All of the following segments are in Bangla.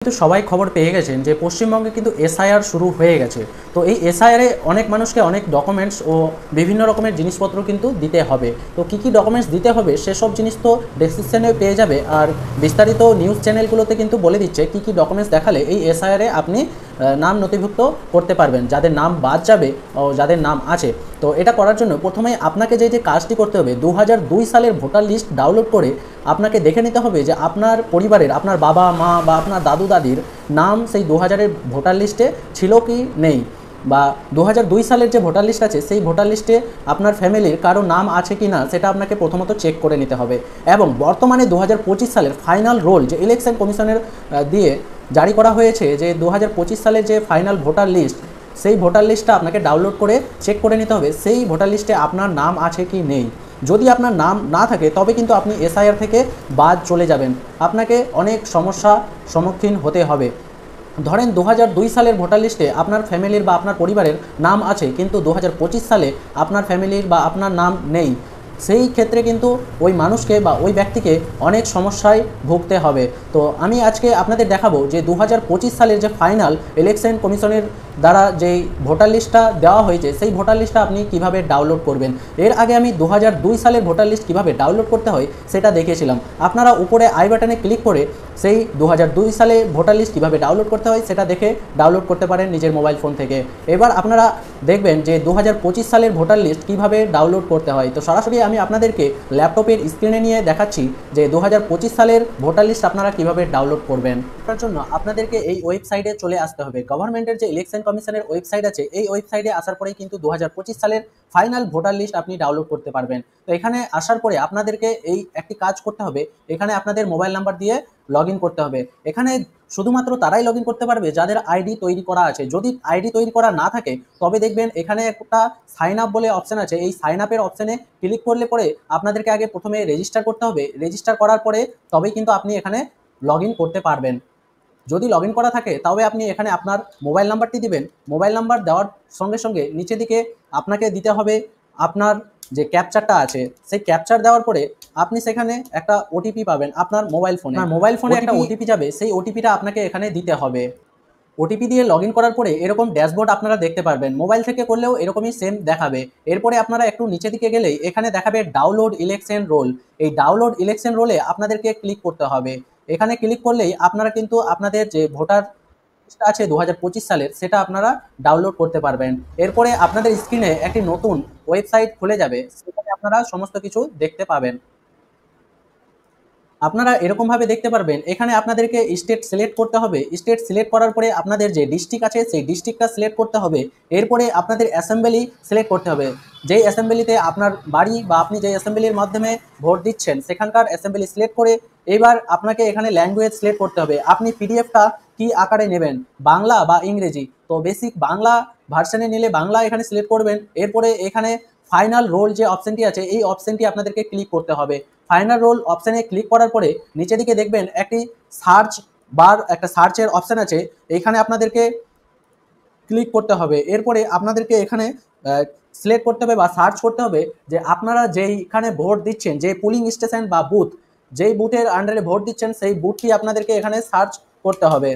কিন্তু সবাই খবর পেয়ে গেছেন যে পশ্চিমবঙ্গে কিন্তু এসআইআর শুরু হয়ে গেছে। তো এই এসআইআরে অনেক মানুষকে অনেক ডকুমেন্টস ও বিভিন্ন রকমের জিনিসপত্র কিন্তু দিতে হবে। তো কী কী ডকুমেন্টস দিতে হবে সেসব জিনিস তো ডেসক্রিপশনে পেয়ে যাবে, আর বিস্তারিত নিউজ চ্যানেলগুলোতে কিন্তু বলে দিচ্ছে কী কী ডকুমেন্টস দেখালে এই এসআইআরে আপনি নাম নথিভুক্ত করতে পারবেন, যাদের নাম বাদ যাবে ও যাদের নাম আছে। তো এটা করার জন্য প্রথমেই আপনাকে যে কাজটি করতে হবে, 2002 সালের ভোটার লিস্ট ডাউনলোড করে আপনাকে দেখে নিতে হবে যে আপনার পরিবারের আপনার বাবা মা বা আপনার দাদু দাদির নাম সেই 2000-এর ভোটার লিস্টে ছিল কি নেই, বা 2002 সালের যে ভোটার লিস্ট আছে সেই ভোটার লিস্টে আপনার ফ্যামিলির কারো নাম আছে কি না সেটা আপনাকে প্রথমত চেক করে নিতে হবে। এবং বর্তমানে 2025 সালের ফাইনাল রোল যে ইলেকশন কমিশনের দিয়ে জারি করা হয়েছে, যে 2025 সালের যে ফাইনাল ভোটার লিস্ট, সেই ভোটার লিস্টটা আপনাকে ডাউনলোড করে চেক করে নিতে হবে সেই ভোটার লিস্টে আপনার নাম আছে কি নেই। যদি আপনার নাম না থাকে তবে কিন্তু আপনি এসআইআর থেকে বাদ চলে যাবেন, আপনাকে অনেক সমস্যা সম্মুখীন হতে হবে। ধরেন 2002 সালের ভোটার লিস্টে আপনার ফ্যামিলির বা আপনার পরিবারের নাম আছে, কিন্তু 2025 সালে আপনার ফ্যামিলির বা আপনার নাম নেই, সেই ক্ষেত্রে কিন্তু ওই মানুষকে বা ওই ব্যক্তিকে অনেক সমস্যায় ভুগতে হবে। তো আমি আজকে আপনাদের দেখাবো যে 2025 সালের যে ফাইনাল ইলেকশন কমিশনের দ্বারা যেই ভোটার লিস্টটা দেওয়া হয়েছে সেই ভোটার লিস্টটা আপনি কিভাবে ডাউনলোড করবেন। এর আগে আমি 2002 সালের ভোটার লিস্ট কিভাবে ডাউনলোড করতে হয় সেটা দেখিয়েছিলাম। আপনারা উপরে আই বাটনে ক্লিক করে সেই 2002 সালে ভোটার লিস্ট কীভাবে ডাউনলোড করতে হয় সেটা দেখে ডাউনলোড করতে পারেন নিজের মোবাইল ফোন থেকে। এবার আপনারা দেখবেন যে 2025 সালের ভোটার লিস্ট কীভাবে ডাউনলোড করতে হয়। তো সরাসরি আমি আপনাদেরকে ল্যাপটপের স্ক্রিনে নিয়ে দেখাচ্ছি যে 2025 সালের ভোটার লিস্ট আপনারা কীভাবে ডাউনলোড করবেন। তার জন্য আপনাদেরকে এই ওয়েবসাইটে চলে আসতে হবে। গভর্নমেন্টের যে ইলেকশন কমিশনের ওয়েবসাইট আছে, এই ওয়েবসাইটে আসার পরেই কিন্তু 2025 সালের ফাইনাল ভোটার লিস্ট আপনি ডাউনলোড করতে পারবেন। তো এখানে আসার পরে আপনাদেরকে এই একটি কাজ করতে হবে, এখানে আপনাদের মোবাইল নাম্বার দিয়ে লগ ইন করতে হবে। এখানে শুধুমাত্র তারাই লগ ইন করতে পারবে যাদের আইডি তৈরি করা আছে। যদি আইডি তৈরি করা না থাকে তবে দেখবেন এখানে একটা সাইন আপ বলে অপশান আছে, এই সাইন আপের অপশানে ক্লিক করলে পরে আপনাদেরকে আগে প্রথমে রেজিস্টার করতে হবে। রেজিস্টার করার পরে তবেই কিন্তু আপনি এখানে লগ ইন করতে পারবেন। যদি লগ ইন করা থাকে তবে আপনি এখানে আপনার মোবাইল নাম্বারটি দিবেন। মোবাইল নাম্বার দেওয়ার সঙ্গে সঙ্গে নিচে দিকে আপনাকে দিতে হবে আপনার যে ক্যাপচারটা আছে, সেই ক্যাপচার দেওয়ার পরে আপনি সেখানে একটা ওটিপি পাবেন আপনার মোবাইল ফোনে একটা ওটিপি যাবে, সেই ওটিপিটা আপনাকে এখানে দিতে হবে। ওটিপি দিয়ে লগ ইন করার পরে এরকম ড্যাশবোর্ড আপনারা দেখতে পারবেন। মোবাইল থেকে করলেও এরকমই সেম দেখাবে। এরপরে আপনারা একটু নিচে দিকে গেলেই এখানে দেখাবে ডাউনলোড ইলেকশন রোল। এই ডাউনলোড ইলেকশন রোলে আপনাদেরকে ক্লিক করতে হবে। এখানে ক্লিক করলেই আপনারা কিন্তু আপনাদের যে ভোটার লিস্ট আছে 2025 সালের সেটা আপনারা ডাউনলোড করতে পারবেন। এরপরে আপনাদের স্ক্রিনে একটি নতুন ওয়েবসাইট খুলে যাবে, সেখানে আপনারা সমস্ত কিছু দেখতে পাবেন। আপনারা এরকমভাবে দেখতে পারবেন এখানে আপনাদেরকে স্টেট সিলেক্ট করতে হবে। স্টেট সিলেক্ট করার পরে আপনাদের যে ডিস্ট্রিক্ট আছে সেই ডিস্ট্রিক্টটা সিলেক্ট করতে হবে। এরপরে আপনাদের অ্যাসেম্বলি সিলেক্ট করতে হবে, যেই অ্যাসেম্বলিতে আপনার বাড়ি বা আপনি যে অ্যাসেম্বলির মাধ্যমে ভোট দিচ্ছেন সেখানকার অ্যাসেম্বলি সিলেক্ট করে এবার আপনাকে এখানে ল্যাঙ্গুয়েজ সিলেক্ট করতে হবে। আপনি পিডিএফটা কি আকারে নেবেন, বাংলা বা ইংরেজি? তো বেসিক বাংলা ভার্সানে নিলে বাংলা এখানে সিলেক্ট করবেন। এরপরে এখানে ফাইনাল রোল যে অপশানটি আছে এই অপশানটি আপনাদেরকে ক্লিক করতে হবে। ফাইনাল রোল অপশানে ক্লিক করার পরে নিচে দিকে দেখবেন একটি সার্চ বার, একটা সার্চের অপশান আছে, এইখানে আপনাদেরকে ক্লিক করতে হবে। এরপরে আপনাদেরকে এখানে সিলেক্ট করতে হবে বা সার্চ করতে হবে যে আপনারা যেইখানে ভোট দিচ্ছেন, যে পুলিং স্টেশন বা বুথ, যেই বুথের আন্ডারে ভোট দিচ্ছেন সেই বুথটি আপনাদেরকে এখানে সার্চ করতে হবে।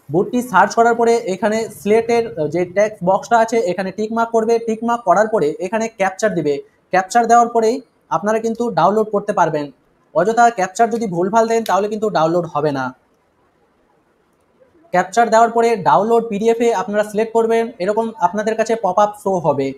বুথটি সার্চ করার পরে এখানে সিলেক্টের যে টেক্সট বক্সটা আছে এখানে টিক মার্ক করবে। টিক মার্ক করার পরে এখানে ক্যাপচার দিবে। ক্যাপচার দেওয়ার পরেই আপনারা কিন্তু ডাউনলোড করতে পারবেন। অযথা ক্যাপচার যদি ভুলভাল দেন তাহলে কিন্তু ডাউনলোড হবে না। ক্যাপচার দেওয়ার পরে ডাউনলোড পিডিএফে আপনারা সিলেক্ট করবেন, এরকম আপনাদের কাছে পপ আপ শো হবে।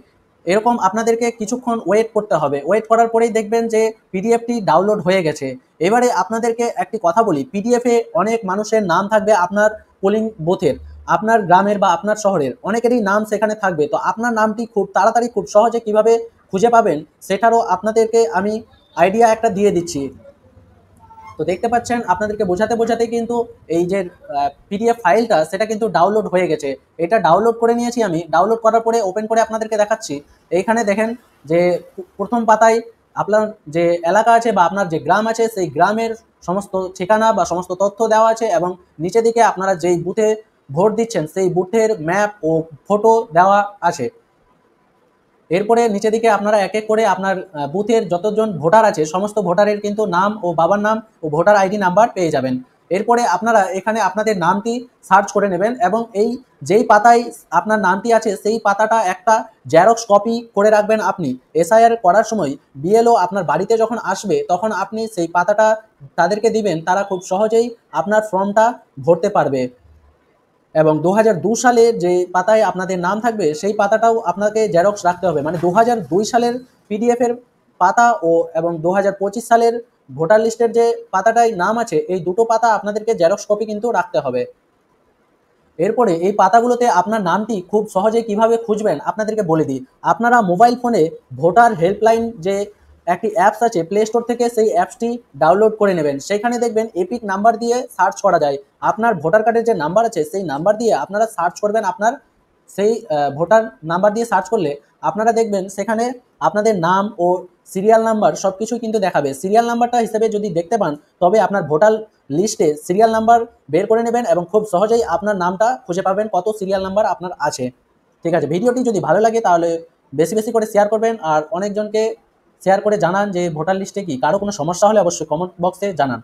এরকম আপনাদেরকে কিছুক্ষণ ওয়েট করতে হবে। ওয়েট করার পরেই দেখবেন যে পিডিএফটি ডাউনলোড হয়ে গেছে। এবারে আপনাদেরকে একটি কথা বলি, পিডিএফে অনেক মানুষের নাম থাকবে আপনার পোলিং বুথের, আপনার গ্রামের বা আপনার শহরের অনেকেরই নাম সেখানে থাকবে। তো আপনার নামটি খুব তাড়াতাড়ি খুব সহজে কিভাবে খুঁজে পাবেন সেটারও আপনাদেরকে আমি আইডিয়া একটা দিয়ে দিচ্ছি। তো দেখতে পাচ্ছেন আপনাদেরকে বোঝাতে বোঝাতে কিন্তু এই যে পিডিএফ ফাইলটা সেটা কিন্তু ডাউনলোড হয়ে গেছে। এটা ডাউনলোড করে নিয়েছি আমি। ডাউনলোড করার পরে ওপেন করে আপনাদেরকে দেখাচ্ছি। এইখানে দেখেন যে প্রথম পাতায় আপনার যে এলাকা আছে বা আপনার যে গ্রাম আছে সেই গ্রামের সমস্ত ঠিকানা বা সমস্ত তথ্য দেওয়া আছে, এবং নিচে দিকে আপনারা যেই বুথে ভোট দিচ্ছেন সেই বুথের ম্যাপ ও ফটো দেওয়া আছে। এরপরে নিচে দিকে আপনারা এক এক করে আপনার বুথের যতজন ভোটার আছে সমস্ত ভোটারের কিন্তু নাম ও বাবার নাম ও ভোটার আইডি নাম্বার পেয়ে যাবেন। এরপরে আপনারা এখানে আপনাদের নামটি সার্চ করে নেবেন এবং যেই পাতায় আপনার নামটি আছে সেই পাতাটা একটা জেরক্স কপি করে রাখবেন আপনি। এসআইআর করার সময় বিএলও আপনার বাড়িতে যখন আসবে তখন আপনি সেই পাতাটা তাদেরকে দিবেন, তারা খুব সহজেই আপনার ফর্মটা ভরতে পারবে। এবং 2002 সালে যে পাতায় আপনাদের নাম থাকবে সেই পাতাটাও আপনাকে জেরক্স রাখতে হবে, মানে 2002 সালের পিডিএফের পাতা এবং 2025 সালের ভোটার লিস্টের যে পাতাটায় নাম আছে এই দুটো পাতা আপনাদেরকে জেরক্স কপি কিন্তু রাখতে হবে। এরপরে এই পাতাগুলোতে আপনার নামটি খুব সহজে কিভাবে খুঁজবেন আপনাদেরকে বলে দিই। আপনারা মোবাইল ফোনে ভোটার হেল্পলাইন যে একটি অ্যাপস আছে প্লে স্টোর থেকে সেই অ্যাপসটি ডাউনলোড করে নেবেন। সেখানে দেখবেন এপিক নাম্বার দিয়ে সার্চ করা যায়। আপনার ভোটার কার্ডের যে নাম্বার আছে সেই নাম্বার দিয়ে আপনারা সার্চ করবেন, আপনার সেই ভোটার নাম্বার দিয়ে সার্চ করলে আপনারা দেখবেন সেখানে আপনাদের নাম ও সিরিয়াল নাম্বার সব কিছুই কিন্তু দেখাবে। সিরিয়াল নাম্বারটা হিসেবে যদি দেখতে পান তবে আপনার ভোটার লিস্টে সিরিয়াল নাম্বার বের করে নেবেন এবং খুব সহজেই আপনার নামটা খুঁজে পাবেন কত সিরিয়াল নাম্বার আপনার আছে। ঠিক আছে, ভিডিওটি যদি ভালো লাগে তাহলে বেশি বেশি করে শেয়ার করবেন আর অনেকজনকে শেয়ার করে জানান যে ভোটার লিস্টে কি কারো কোনো সমস্যা হলে অবশ্যই কমেন্ট বক্সে জানান।